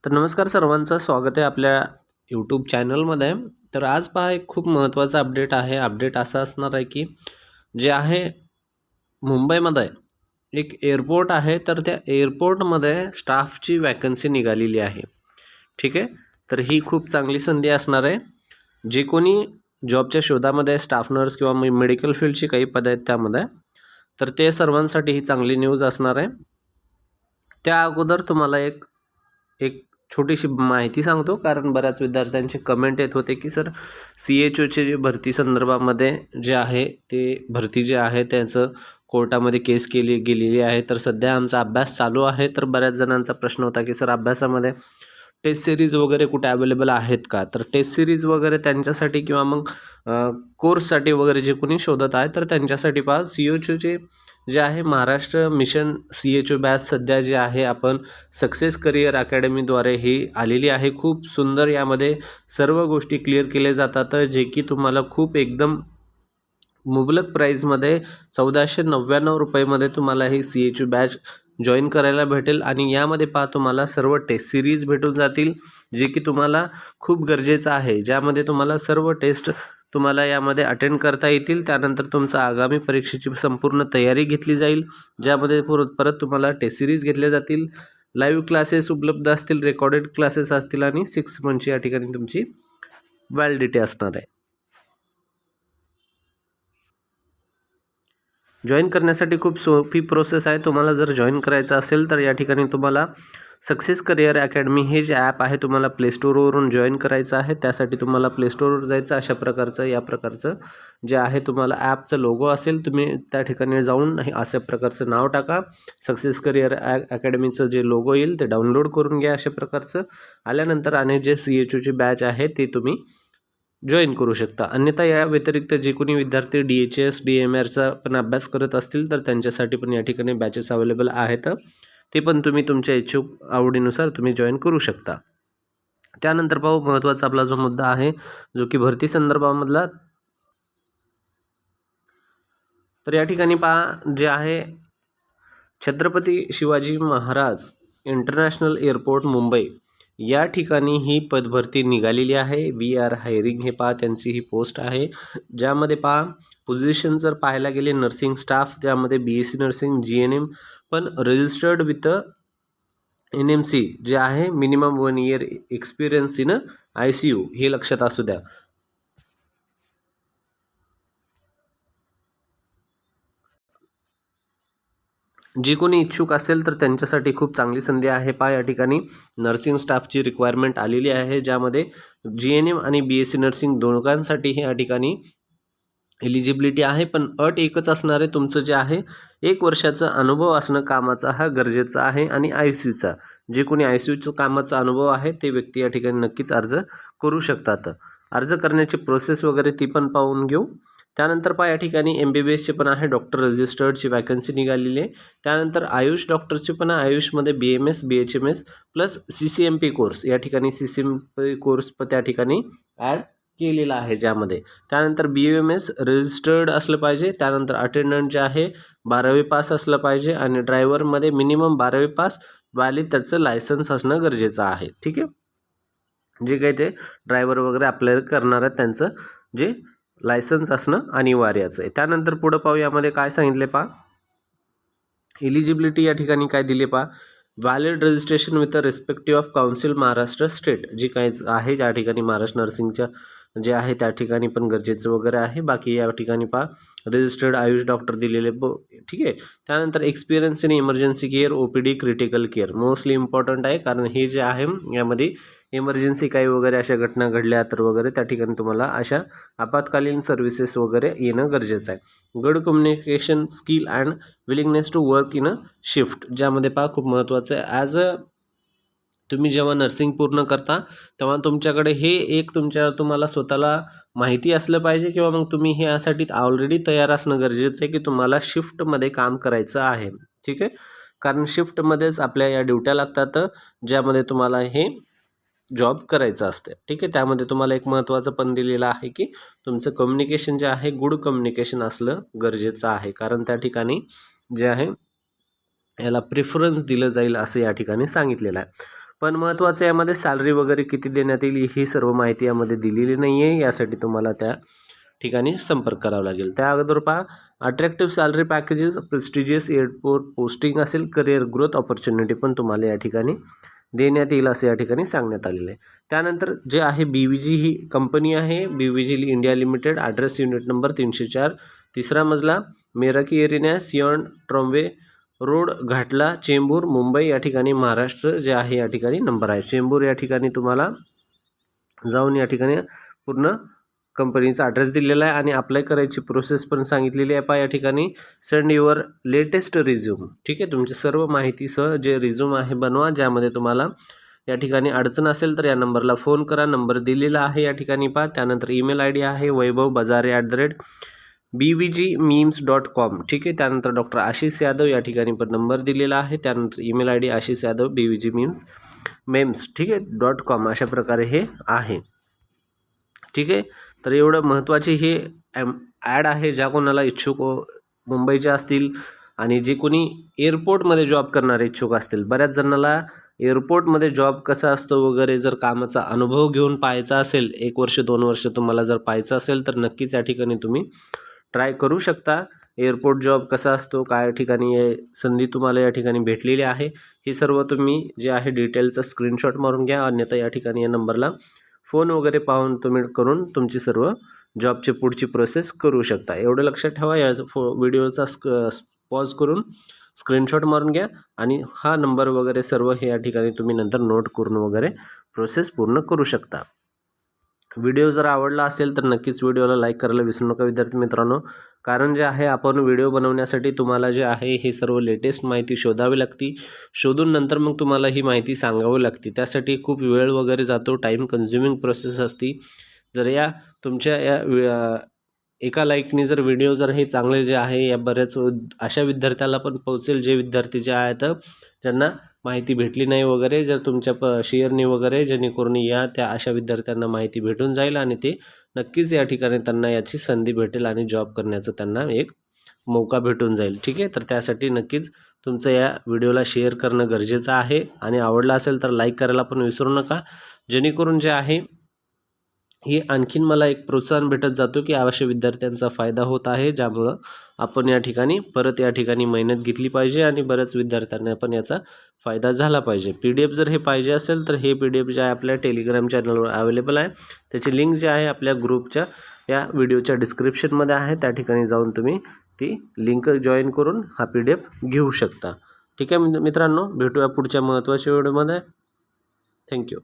तर नमस्कार सर्वांचं स्वागत आहे आपल्या यूट्यूब चॅनलमध्ये. तर आज पहा एक खूप महत्त्वाचा अपडेट आहे. अपडेट असा असणार आहे की जे आहे मुंबईमध्ये एक एअरपोर्ट आहे, तर त्या एअरपोर्टमध्ये स्टाफची वॅकन्सी निघालेली आहे. ठीक आहे, तर ही खूप चांगली संधी असणार आहे. जे कोणी जॉबच्या शोधामध्ये स्टाफ नर्स किंवा मेडिकल फील्डची काही पदं आहेत त्यामध्ये, तर ते सर्वांसाठी ही चांगली न्यूज असणार आहे. त्या अगोदर तुम्हाला एक एक छोटीशी माहिती सांगतो, कारण बऱ्याच विद्यार्थ्यांचे कमेंट येत होते की सर CHOचे जे भरती संदर्भामध्ये जे आहे ते भरती जे आहे त्याचं कोर्टामध्ये केस केली गेलेली आहे. तर सध्या आमचा अभ्यास चालू आहे. तर बऱ्याच जणांचा प्रश्न होता की सर अभ्यासामध्ये टेस्ट सिरीज वगैरे कुठे अवेलेबल आहेत का? तर टेस्ट सिरीज वगैरे त्यांच्यासाठी किंवा मग कोर्ससाठी वगैरे जे कोणी शोधत आहे तर त्यांच्यासाठी पहा CHOचे जे आहे महाराष्ट्र मिशन CHO बॅच सध्या जे आहे आपण सक्सेस करिअर अकॅडमीद्वारे ही आलेली आहे. खूप सुंदर यामध्ये सर्व गोष्टी क्लिअर केल्या जातात, जे की तुम्हाला खूप एकदम मुबलक प्राईजमध्ये 1499 रुपयेमध्ये तुम्हाला ही CHO बॅच जॉईन करायला भेटेल. आणि यामध्ये पहा तुम्हाला सर्व टेस्ट सिरीज भेटून जातील, जे की तुम्हाला खूप गरजेचं आहे, ज्यामध्ये तुम्हाला सर्व टेस्ट तुम्हाला यामध्ये अटेंड करता येतील. त्यानंतर तुमचा आगामी परीक्षेची संपूर्ण तयारी घेतली जाईल, ज्यामध्ये परत तुम्हाला टेस्ट सिरीज घेतल्या जातील, लाईव्ह क्लासेस उपलब्ध असतील, रेकॉर्डेड क्लासेस असतील आणि 6 मंथची या ठिकाणी तुमची व्हॅलिडिटी असणार आहे. जॉईन करण्यासाठी खूप सोपी प्रोसेस आहे. तुम्हाला जर जॉईन करायचं असेल तर या ठिकाणी तुम्हाला सक्सेस करिअर अकॅडमी हे जे ॲप आहे तुम्हाला प्ले स्टोअरवरून जॉईन करायचं आहे. त्यासाठी तुम्हाला प्ले स्टोअरवर जायचं. अशा प्रकारचं या प्रकारचं जे आहे तुम्हाला ॲपचं लोगो असेल, तुम्ही त्या ठिकाणी जाऊन अशा प्रकारचं नाव टाका. सक्सेस करिअर अकॅडमीचं जे लोगो येईल ते डाउनलोड करून घ्या. अशा प्रकारचं आल्यानंतर आणि जे CHOची बॅच आहे ते तुम्ही जॉईन करू शकता. अन्यथा या व्यतिरिक्त जे कोणी विद्यार्थी DHS DMRचा पण अभ्यास करत असतील तर त्यांच्यासाठी पण या ठिकाणी बॅचेस अवेलेबल आहेत. ते पण तुम्ही तुमच्या इच्छुक आवडीनुसार तुम्ही जॉईन करू शकता. त्यानंतर पाहू महत्त्वाचा आपला जो मुद्दा आहे, जो की भरती संदर्भामधला. तर या ठिकाणी पहा जे आहे छत्रपती शिवाजी महाराज इंटरनॅशनल एअरपोर्ट मुंबई या ठिकाणी ही पदभरती निघालेली आहे. वी आर हायरिंग हे पहा त्यांची ही पोस्ट आहे, ज्यामध्ये पहा पोझिशन जर पाहायला गेले नर्सिंग स्टाफ, ज्यामध्ये BSc नर्सिंग GNM पण रजिस्टर्ड विथ NMC जे आहे minimum 1 year experience in ICU हे लक्षात असू द्या. जे कोणी इच्छुक असेल तर त्यांच्यासाठी खूप चांगली संधी आहे. पहा या ठिकाणी नर्सिंग स्टाफची रिक्वायरमेंट आलेली आहे, ज्यामध्ये GNM आणि BSc नर्सिंग दोघांसाठी या ठिकाणी एलिजिबिलिटी आहे. पण अट एकच असणार आहे, तुमचं जे आहे 1 वर्षाचा अनुभव असणं कामाचा हा गरजेचा आहे. आणि ICUचा जे कोणी ICUचा कामाचा अनुभव आहे ते व्यक्ती या ठिकाणी नक्कीच अर्ज करू शकतात. अर्ज करण्याची प्रोसेस वगैरे ती पण पाहून घेऊ. त्यानंतर पहा या ठिकाणी MBBSचे पण आहे, डॉक्टर रजिस्टर्डची वॅकन्सी निघालेली आहे. त्यानंतर आयुष डॉक्टरचे पण आहे. आयुषमध्ये BMS BHMS plus CCMP course, या ठिकाणी CCMP कोर्स त्या ठिकाणी ॲड केलेला आहे ज्यामध्ये. त्यानंतर BMS रजिस्टर्ड असलं पाहिजे. त्यानंतर अटेंडंट जे आहे 12वी पास असलं पाहिजे. आणि ड्रायव्हरमध्ये मिनिमम 12वी पास व्हॅलिड त्याचं लायसन्स असणं गरजेचं आहे. ठीक आहे, जे काही ते ड्रायव्हर वगैरे अप्लाय करणार आहेत त्यांचं जे लायसन्स असणं अनिवार्यच आहे. त्यानंतर पुढं पाहू यामध्ये काय सांगितले पहा. एलिजिबिलिटी या ठिकाणी काय दिले पहा. Valid registration with respective of council Maharashtra state, जी काही आहे त्या ठिकाणी महाराष्ट्र नर्सिंगच्या जे आहे त्या ठिकाणी पण गरजेचं वगैरे आहे. बाकी या ठिकाणी पहा रजिस्टर्ड आयुष डॉक्टर दिलेले ठीक आहे. त्यानंतर experience in emergency care OPD critical care mostly important आहे, कारण हे जे आहे यामध्ये इमर्जन्सी काही वगैरे अशा घटना घडल्या तर वगैरे त्या ठिकाणी तुम्हाला अशा आपत्कालीन सर्व्हिसेस वगैरे येणं गरजेचं आहे. Good communication skill and willingness to work in a shift, ज्यामध्ये पहा खूप महत्त्वाचं आहे. ॲज अ तुम्ही जेव्हा नर्सिंग पूर्ण करता तेव्हा तुमच्याकडे हे एक तुम्हाला स्वतःला माहिती असलं पाहिजे, किंवा मग तुम्ही हे यासाठी ऑलरेडी तयार असणं गरजेचं आहे की तुम्हाला शिफ्टमध्ये काम करायचं आहे. ठीक आहे, कारण शिफ्टमध्येच आपल्या या ड्युट्या लागतात, ज्यामध्ये तुम्हाला हे जॉब करायचं असते. ठीक आहे, त्यामध्ये तुम्हाला एक महत्त्वाचं पण दिलेलं आहे की तुमचं कम्युनिकेशन जे आहे गुड कम्युनिकेशन असलं गरजेचं आहे, कारण त्या ठिकाणी जे आहे याला प्रिफरन्स दिलं जाईल असं या ठिकाणी सांगितलेलं आहे. पण महत्त्वाचं यामध्ये सॅलरी वगैरे किती देण्यात येईल ही सर्व माहिती यामध्ये दिलेली नाही आहे. यासाठी तुम्हाला त्या ठिकाणी संपर्क करावा लागेल. त्या अगोदर पहा, attractive salary packages, prestigious airport posting असेल, करिअर ग्रोथ ऑपॉर्च्युनिटी पण तुम्हाला या ठिकाणी देण्यात येईल असं या ठिकाणी सांगण्यात आलेलं आहे. त्यानंतर जे आहे BVG ही कंपनी आहे, BVG India limited, address unit number 304, 3रा मजला, Meraki area, Sion Trombay road, Ghatla, Chembur, Mumbai या ठिकाणी महाराष्ट्र जे आहे या ठिकाणी नंबर आहे. चेंबूर या ठिकाणी तुम्हाला जाऊन या ठिकाणी पूर्ण कंपनीचा ॲड्रेस दिलेला आहे आणि अप्लाय करायची प्रोसेस पण सांगितलेली आहे. पहा या ठिकाणी सेंड युअर लेटेस्ट रिझ्यूम. ठीक आहे, तुमची सर्व माहितीसह जे रिझ्यूम आहे बनवा, ज्यामध्ये तुम्हाला या ठिकाणी अडचण असेल तर या नंबरला फोन करा. नंबर दिलेला आहे या ठिकाणी पहा. त्यानंतर ईमेल ID आहे vaibhavbazare@bvgmemes.com. ठीक आहे, त्यानंतर डॉक्टर आशिष यादव या ठिकाणी पण नंबर दिलेला आहे. त्यानंतर email ID Ashish Yadav bvgmemes ठीक आहे .com अशा प्रकारे हे आहे. ठीक आहे, तर एवढं महत्त्वाची हे ॲड आहे. ज्या कोणाला इच्छुक मुंबईचे असतील आणि जे कोणी एअरपोर्टमध्ये जॉब करणारे इच्छुक असतील, बऱ्याच जणांना एअरपोर्टमध्ये जॉब कसा असतो वगैरे जर कामाचा अनुभव घेऊन पाहायचा असेल, 1 वर्ष 2 वर्ष तुम्हाला जर पाहायचं असेल तर नक्कीच या ठिकाणी तुम्ही ट्राय करू शकता. एअरपोर्ट जॉब कसा असतो, काय ठिकाणी संधी तुम्हाला या ठिकाणी भेटलेली आहे, हे सर्व तुम्ही जे आहे डिटेलचा स्क्रीनशॉट मारून घ्या. अन्यथा या ठिकाणी या नंबरला फोन वगैरे पाहून तुम्ही करून तुमची सर्व जॉबची पुढची प्रोसेस करू शकता. एवढं लक्षात ठेवा. या व्हिडिओचा पॉज करून स्क्रीनशॉट मारून घ्या आणि हा नंबर वगैरे सर्व हे या ठिकाणी तुम्ही नंतर नोट करून वगैरे प्रोसेस पूर्ण करू शकता. व्हिडिओ जर आवडला असेल तर नक्कीच व्हिडिओला लाईक करायला विसरू नका विद्यार्थी मित्रांनो. कारण जे आहे आपण व्हिडिओ बनवण्यासाठी तुम्हाला जे आहे हे सर्व लेटेस्ट माहिती शोधावी लागते. शोधून नंतर मग तुम्हाला ही माहिती सांगावी लागते. त्यासाठी खूप वेळ वगैरे जातो, टाईम कन्झ्युमिंग प्रोसेस असते. जर या तुमच्या या एका लाईकने जर व्हिडिओ जर हे चांगले जे आहे या बऱ्याच अशा विद्यार्थ्याला पण पोहोचेल जे विद्यार्थी जे आहेत ज्यांना माहिती भेटली नाही वगैरे, जर तुमच्या शेअरने वगैरे जेणेकरून या त्या अशा विद्यार्थ्यांना माहिती भेटून जाईल आणि ते नक्कीच या ठिकाणी त्यांना याची संधी भेटेल आणि जॉब करण्याचं त्यांना एक मौका भेटून जाईल. ठीक आहे, तर त्यासाठी नक्कीच तुमचं या व्हिडिओला शेअर करणं गरजेचं आहे आणि आवडला असेल तर लाईक करायला पण विसरू नका. जेणेकरून जे आहे हे आणखीन मला एक प्रोत्साहन भेटत जातो की अवश्य विद्यार्थ्यांचा फायदा होत आहे, ज्यामुळं आपण या ठिकाणी परत या ठिकाणी मेहनत घेतली पाहिजे आणि बऱ्याच विद्यार्थ्यांना पण याचा फायदा झाला पाहिजे. PDF जर हे पाहिजे असेल तर हे PDF जे आहे आपल्या टेलिग्राम चॅनलवर अवेलेबल आहे. त्याची लिंक जी आहे आपल्या ग्रुपच्या या व्हिडिओच्या डिस्क्रिप्शनमध्ये आहे. त्या ठिकाणी जाऊन तुम्ही ती लिंक जॉईन करून हा PDF घेऊ शकता. ठीक आहे मित्रांनो, भेटूया पुढच्या महत्त्वाच्या व्हिडिओमध्ये. थँक्यू.